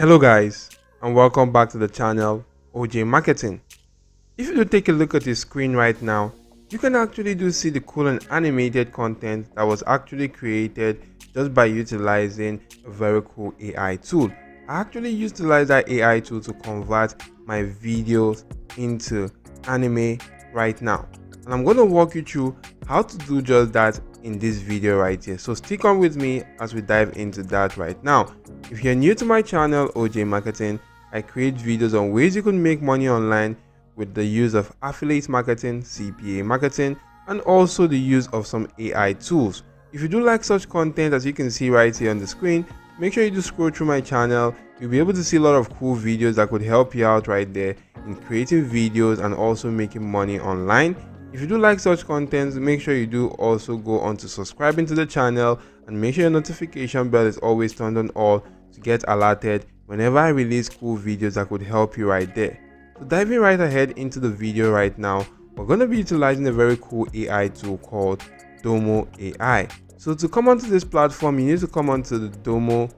Hello guys, and welcome back to the channel OJ Marketing. If you do take a look at your screen right now, you can actually do see the cool and animated content that was actually created just by utilizing a very cool AI tool. I actually utilize that AI tool to convert my videos into anime right now, and I'm going to walk you through how to do just that in this video right here. So stick on with me as we dive into that right now. If you're new to my channel OJ Marketing, I create videos on ways you can make money online with the use of affiliate marketing, CPA marketing, and also the use of some AI tools. If you do like such content, as you can see right here on the screen, make sure you do scroll through my channel. You'll be able to see a lot of cool videos that could help you out right there in creating videos and also making money online. If you do like such content, make sure you do also go on to subscribing to the channel and make sure your notification bell is always turned on all to get alerted whenever I release cool videos that could help you right there. So diving right ahead into the video right now, we're going to be utilizing a very cool AI tool called Domo AI. So to come onto this platform, you need to come onto the domoai.app.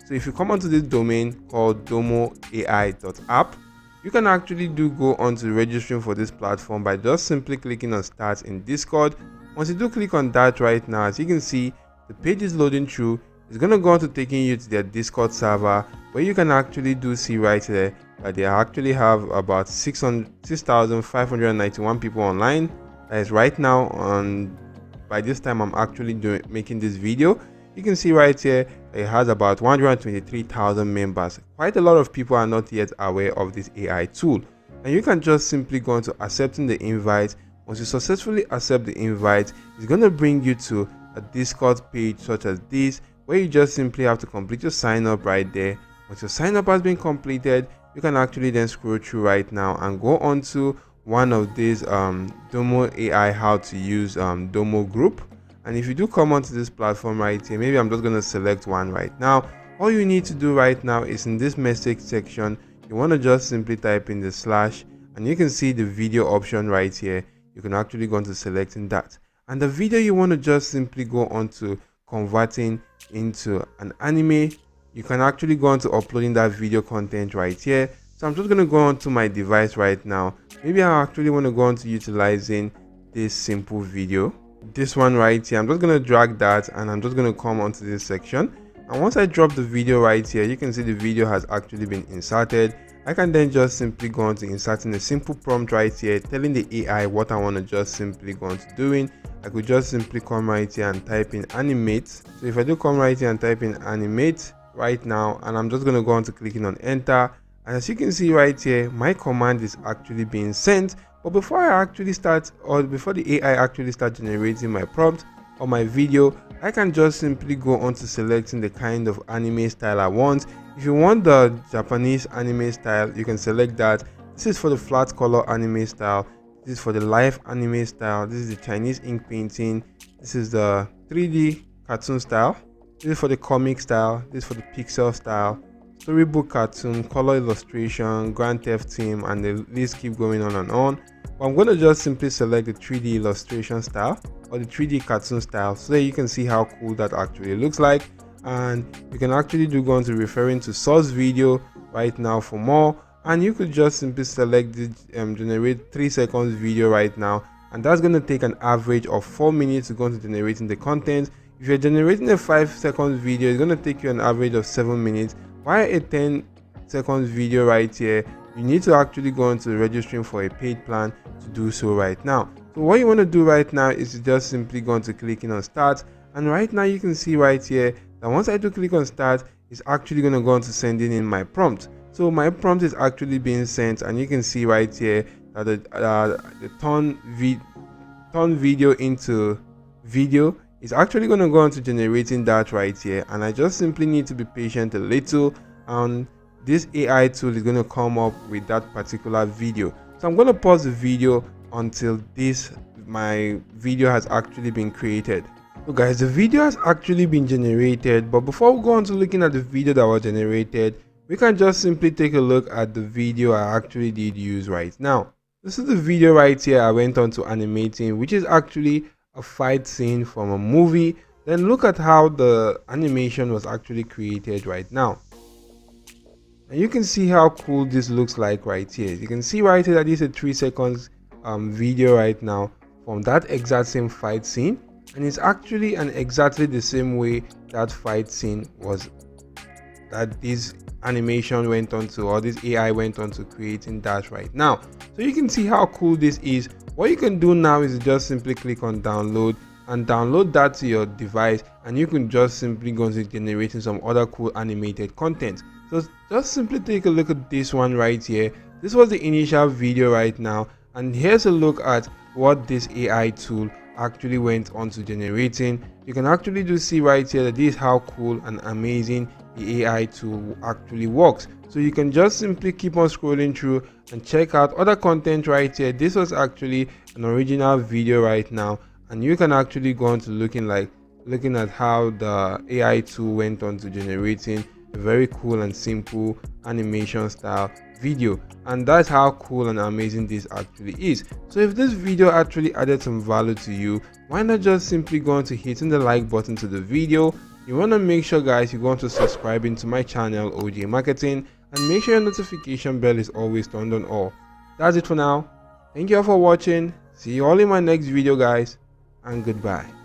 So if you come onto this domain called domoai.app, you can actually go onto registering for this platform by just simply clicking on start in Discord. Once you do click on that right now, as you can see, the page is loading through. It's going to go on to taking you to their Discord server, where you can actually see right there that they actually have about 6,591 people online. That is right now on, by this time I'm actually making this video. You can see right here it has about 123,000 members. Quite a lot of people are not yet aware of this AI tool, and you can just simply go into accepting the invite. Once you successfully accept the invite, it's going to bring you to a Discord page such as this, where you just simply have to complete your sign up right there. Once your sign up has been completed, you can actually then scroll through right now and go on to one of these Domo AI how to use Domo group. And if you do come onto this platform right here, maybe I'm just going to select one right now. All you need to do right now is in this message section, you want to just simply type in the slash, and you can see the video option right here. You can actually go on to selecting that, and the video you want to just simply go on to converting into an anime. You can actually go on to uploading that video content right here. So I'm just going to go on to my device right now. Maybe I actually want to go on to utilizing this simple video, this one right here. I'm just going to drag that, and I'm just going to come onto this section, and once I drop the video right here, you can see the video has actually been inserted. I can then just simply go on to inserting a simple prompt right here, telling the AI what I want to just simply go on to doing. I could just simply come right here and type in animate. So if I do come right here and type in animate right now, and I'm just going to go on to clicking on enter, and as you can see right here, my command is actually being sent. But before I actually start, or before the AI actually start generating my prompt or my video, I can just simply go on to selecting the kind of anime style I want. If you want the Japanese anime style, you can select that. This is for the flat color anime style. This is for the live anime style. This is the Chinese ink painting. This is the 3D cartoon style. This is for the comic style. This is for the pixel style, storybook cartoon, color illustration, Grand Theft theme, and the list keep going on and on. But I'm going to just simply select the 3D illustration style or the 3D cartoon style, so that you can see how cool that actually looks like. And you can actually go on to referring to source video right now for more, and you could just simply select the generate 3 seconds video right now, and that's going to take an average of 4 minutes to go into generating the content. If you're generating a 5 seconds video, it's going to take you an average of 7 minutes, while a 10 seconds video right here, you need to actually go into registering for a paid plan to do so right now. So what you want to do right now is to just simply go into clicking on start, and right now you can see right here that once I do click on start, it's actually going to go on to sending in my prompt. So my prompt is actually being sent, and you can see right here that the turn video into video is actually going to go on to generating that right here. And I just simply need to be patient a little, and this AI tool is going to come up with that particular video. So I'm going to pause the video until my video has actually been created. So guys, the video has actually been generated, but before we go on to looking at the video that was generated, we can just simply take a look at the video I actually did use right now. This is the video right here I went on to animating, which is actually a fight scene from a movie Then look at how the animation was actually created right now. And you can see how cool this looks like right here. You can see right here that this is a 3 seconds video right now from that exact same fight scene, and it's actually exactly the same way that fight scene was, that this animation went on to, or this AI went on to creating that right now. So you can see how cool this is. What you can do now is just simply click on download and download that to your device, and you can just simply go into generating some other cool animated content. So just simply take a look at this one right here. This was the initial video right now, and here's a look at what this AI tool actually went on to generating. You can actually do see right here that this is how cool and amazing the AI tool actually works. So you can just simply keep on scrolling through and check out other content right here. This was actually an original video right now, and you can actually go on to looking at how the AI tool went on to generating a very cool and simple animation style video. And that's how cool and amazing this actually is. So if this video actually added some value to you, why not just simply go on to hitting the like button to the video. You want to make sure, guys, you go on to subscribing to my channel OJ Marketing, and make sure your notification bell is always turned on all. That's it for now. Thank you all for watching. See you all in my next video, guys, and goodbye.